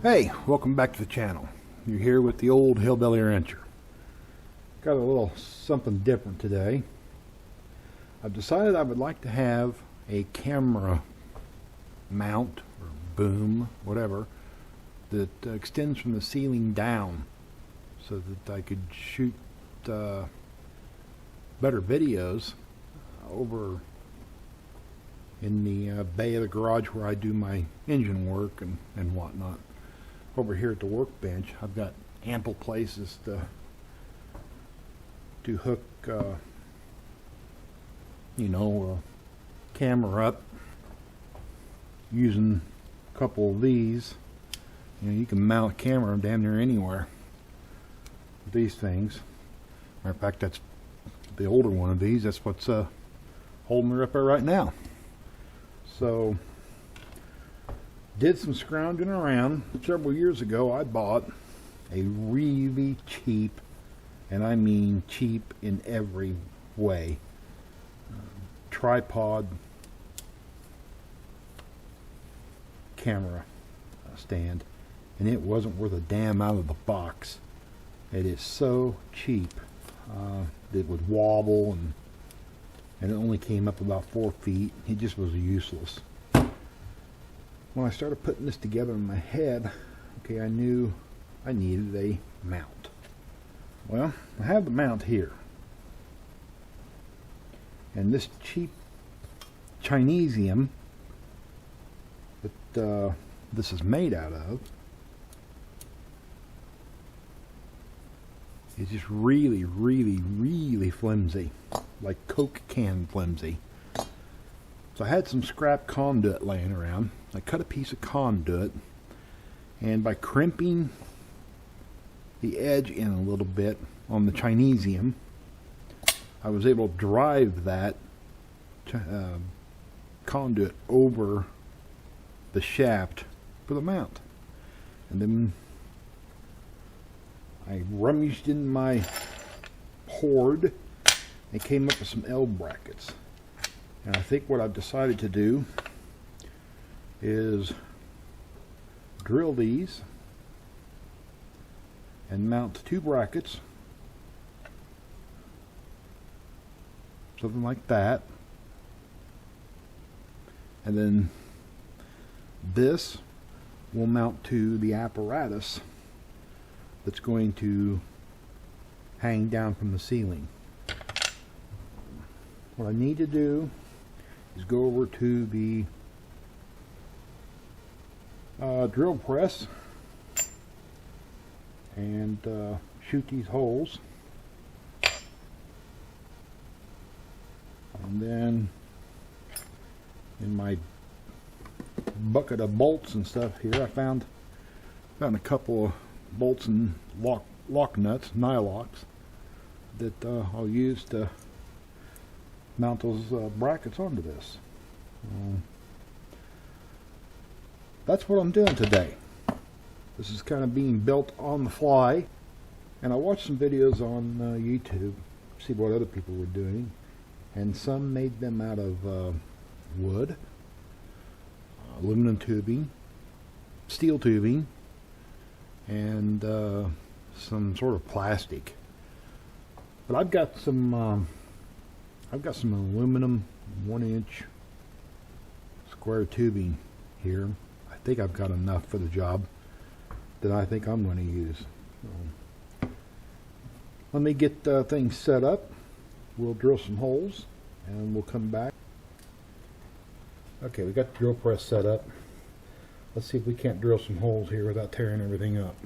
Hey, welcome back to the channel. You're here with the old Hillbilly Rancher. Got a little something different today. I've decided I would like to have a camera mount or boom, whatever, that extends from the ceiling down so that I could shoot better videos over in the bay of the garage where I do my engine work and whatnot. Over here at the workbench, I've got ample places to hook, camera up using a couple of these. You can mount a camera damn near anywhere with these things. Matter of fact, that's the older one of these. That's what's holding her up there right now. So, did some scrounging around. Several years ago, I bought a really cheap, and I mean cheap in every way, tripod camera stand, and it wasn't worth a damn out of the box. It is so cheap. It would wobble, and it only came up about 4 feet. It just was useless. When I started putting this together in my head, okay, I knew I needed a mount. Well, I have the mount here. And this cheap Chinesium that this is made out of is just really, really, really flimsy. Like Coke can flimsy. So I had some scrap conduit laying around. I cut a piece of conduit, and by crimping the edge in a little bit on the Chinesium, I was able to drive that conduit over the shaft for the mount. And then I rummaged in my hoard and came up with some L brackets. And I think what I've decided to do is drill these and mount 2 brackets, something like that, and then this will mount to the apparatus that's going to hang down from the ceiling. What I need to do is go over to the drill press and shoot these holes, and then in my bucket of bolts and stuff here, I found a couple of bolts and lock nuts, nylocks, that I'll use to mount those brackets onto this. That's what I'm doing today. This is kind of being built on the fly, and I watched some videos on YouTube, see what other people were doing, and some made them out of wood, aluminum tubing, steel tubing, and some sort of plastic. But I've got some aluminum 1-inch square tubing here. I think I've got enough for the job that I think I'm going to use. Let me get things set up. We'll drill some holes and we'll come back. Okay, we got the drill press set up. Let's see if we can't drill some holes here without tearing everything up.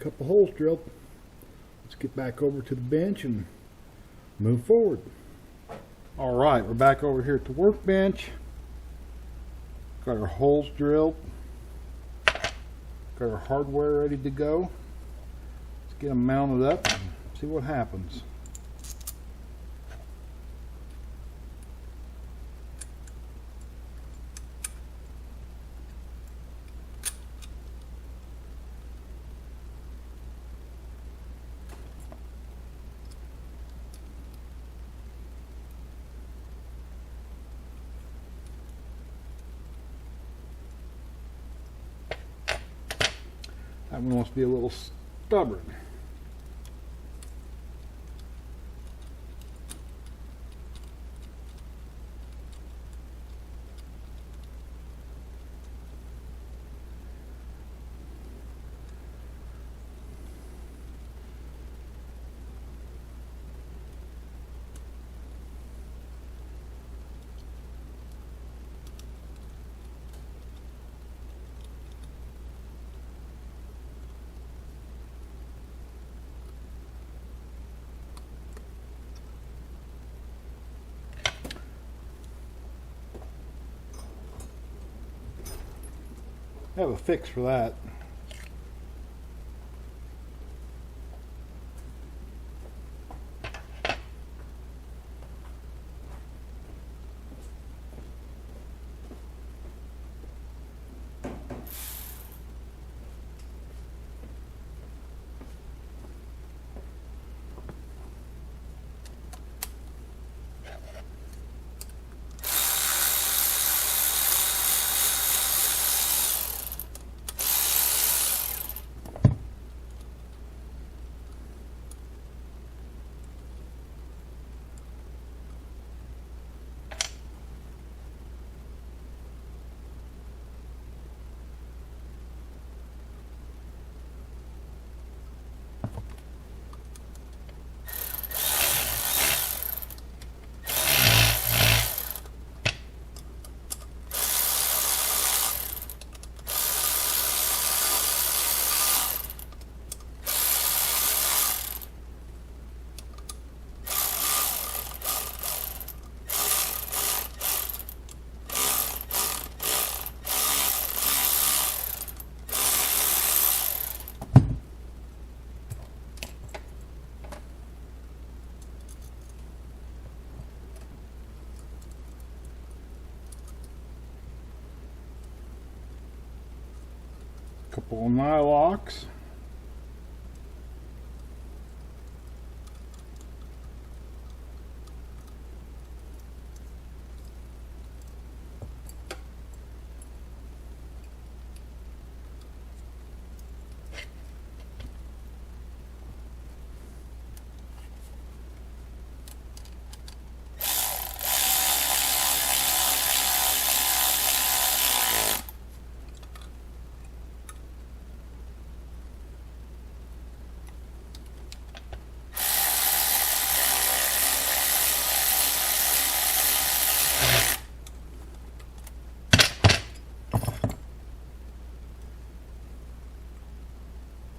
couple holes drilled. Let's get back over to the bench and move forward. All right, we're back over here at the workbench. Got our holes drilled. Got our hardware ready to go. Let's get them mounted up and see what happens. That one wants to be a little stubborn. I have a fix for that. Couple of nylocks.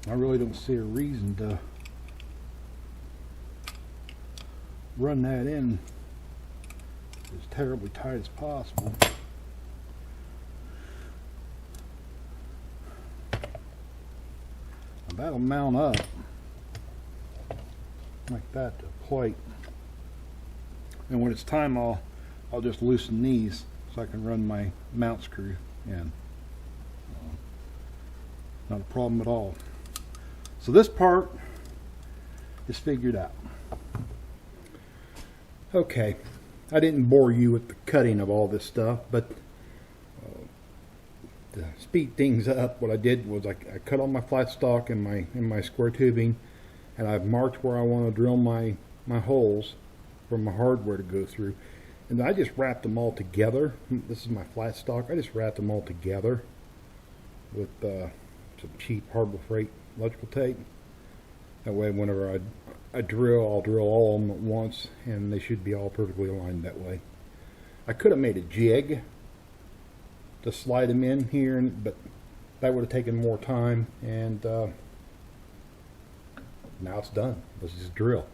I really don't see a reason to run that in as terribly tight as possible. Now that'll mount up like that to a plate. And when it's time, I'll just loosen these so I can run my mount screw in. Not a problem at all. So this part is figured out. Okay, I didn't bore you with the cutting of all this stuff, but to speed things up, what I did was I cut all my flat stock in my square tubing, and I've marked where I want to drill my holes for my hardware to go through. And I just wrapped them all together. This is my flat stock. I just wrapped them all together with some cheap Harbor Freight electrical tape. That way whenever I drill, I'll drill all of them at once, and they should be all perfectly aligned that way. I could have made a jig to slide them in here, but that would have taken more time, and Now it's done. Let's just drill.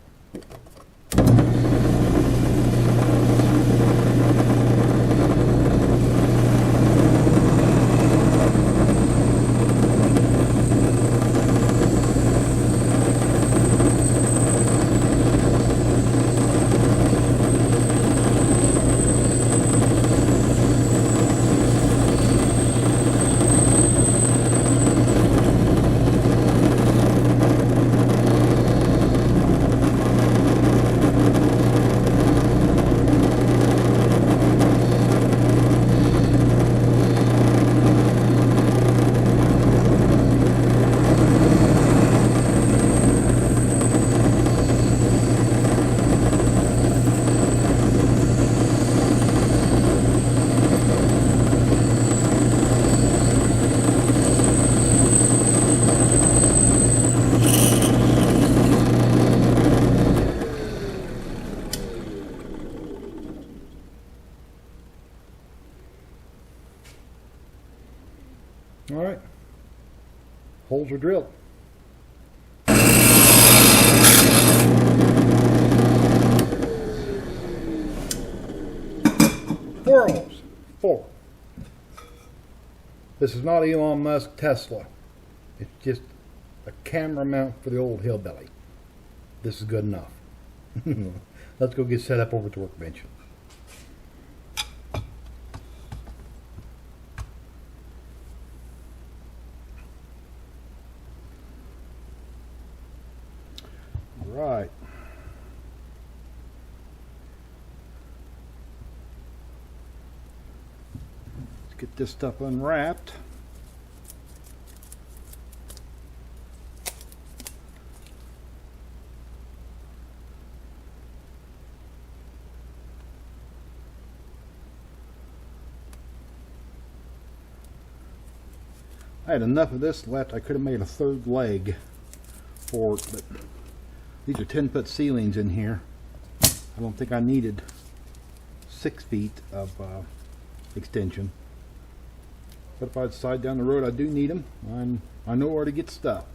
All right, holes are drilled. 4 holes. 4. This is not Elon Musk Tesla. It's just a camera mount for the old Hillbilly. This is good enough. Let's go get set up over at the workbench. Right. Let's get this stuff unwrapped. I had enough of this left. I could have made a third leg for it, but these are 10-foot ceilings in here. I don't think I needed 6 feet of extension. But if I decide down the road I do need them, I know where to get stuff.